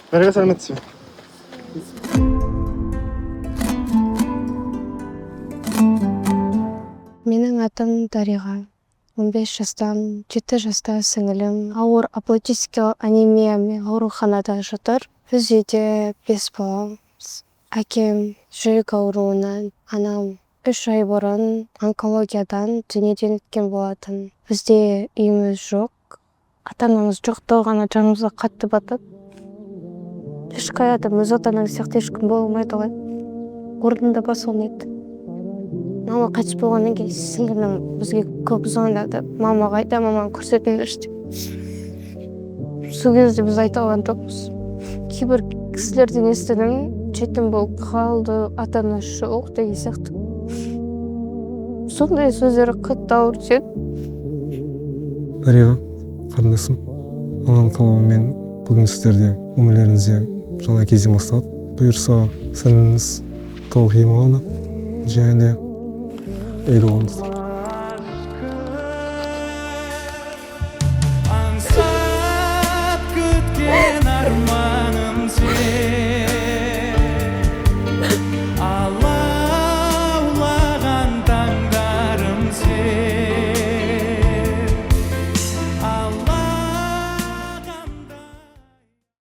Дарига, сәлеметсіз бе? Менің атым Дариға. 15 жастан, 7 жаста сіңілім ауыр апластикалық анемиямен ауруханада жатыр. Біз үйде 5 баламыз. Әкем жүрек ауруынан, анам 3 ай бұрын онкологиядан дүниеден өткен болатын. Бізде үйіміз жоқ. Ата-анамыз жоқтығы ғана жанымызға қатты батады. Ешқай адам өз ата-анаңыз сияқты ешкім бола алмайды ғой. Орнында бас болмайды. Мама қайтыс болғаннан кейін сіңлім бізге көп звондады. Мама қайда, маманы көрсетіңдерші деп. Сол кезде біз айта алған жоқпыз. Кейбір кісілерден естідім, жетім болып қалды, ата-анасы жоқ деген сияқты. Сондай сөздер қатты ауыр тиеді. Дариға, қарындасым, Алланың қалауымен бүгін сіздерде өмірлеріңізде жаңа кезең басталады. Бұйырса, сіңліңіз толық ем алынып, және де ел болыңыздар.